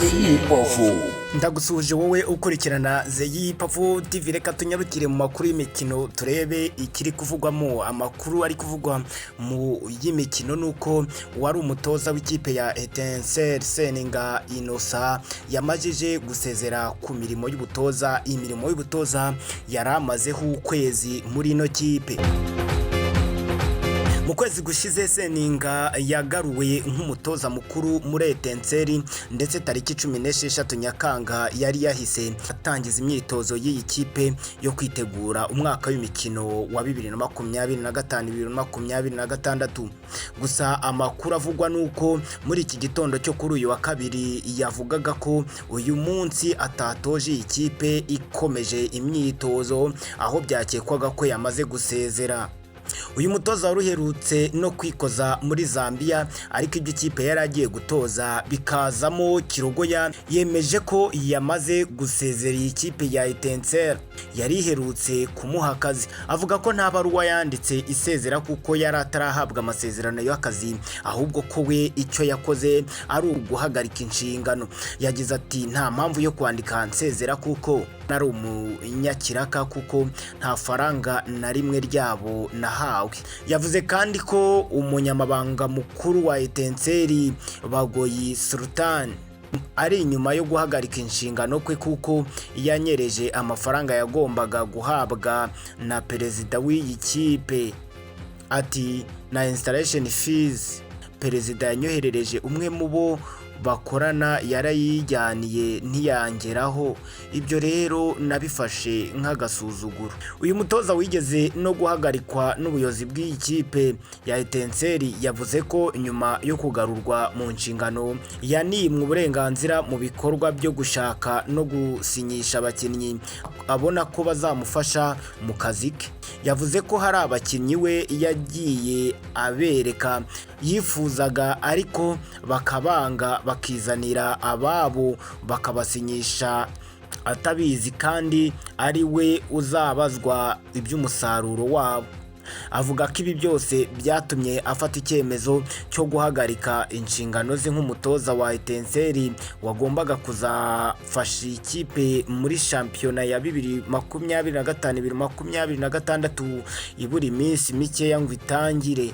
Seyipafu. Ndagusuhuje wowe ukurikirana Seyipafu TV, reka tunyarukire mu makuru y'imikino turebe ikiri kuvugwamo. Amakuru ari kuvugwa mu y'imikino nuko wari umutoza w'ikipe ya Etincelle Seninga Innocent yamajije gusezera ku mirimo y'ubutoza. Imirimo y'ubutoza yaramazeho ukwezi muri ino kipe. Mu kwezi gushize Seninga yagaruwe nk'umutoza mukuru muri Etincelle, ndetse tariki 16 Nyakanga yari yahise atangiza imyitozo y'iyi kipe yo kwitegura umwaka w'imikino wa 2025-2026. Gusa amakuru avugwa nuko muri iki gitondo cyo kuri uyu wa kabiri yavugaga ko uyu munsi atatoje iyi kipe ikomeje imyitozo, aho byakekwaga ko yamaze gusezera. Uyu mutoza waruherutse no kwikoza muri Zambia, ariko ibyo ikipe yari agiye gutoza bikazamo kirogoya, yemeje ko yamaze gusezera iyi kipe ya Etincelle yari iherutse kumuha akazi. Avuga ko nta baruwa yanditse isezera kuko yari atarahabwa amasezerano y'akazi, ahubwo ko we icyo yakoze ari uguhagarika inshingano. Yagize ati nta mpamvu yo kwandika nsezera kuko nari umunyakiraka, kuko nta faranga na rimwe ryabo nahawe. Yavuze kandi ko umunyamabanga mukuru wa Etincelle Bagoyi Sultan ari inyuma yo guhagarika inshingano kwe, kuko yanyereje amafaranga yagombaga guhabwa na perezida w'iyi kipe. Ati na installation fees perezida yanyoherereje umwe mu bo bakorana yarayijyaniye ntiyangeraho, ibyo rero nabifashe nk'agasuzuguro. Uyu mutoza wigeze no guhagarikwa n'ubuyobozi bw'iyi kipe ya Etincelle yavuze ko nyuma yo kugarurwa mu nshingano yanimwe uburenganzira mu bikorwa byo gushaka no gusinyisha abakinnyi abona ko bazamufasha mu kazi ke. Yavuze ko hari abakinnyi we yagiye abereka yifuzaga, ariko bakabanga bakizanira ababo bakabasinyisha atabizi, kandi ari we uzabazwa iby'umusaruro wabo. Avuga ko ibi byose byatumye afata icyemezo cyo guhagarika inshingano ze nk'umutoza wa Etincelle wagombaga kuzafasha ikipe muri shampiyona ya 2025-2026 ibura iminsi mikeya ngo itangire.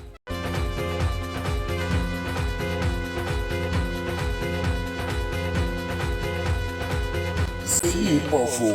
Seyipafu.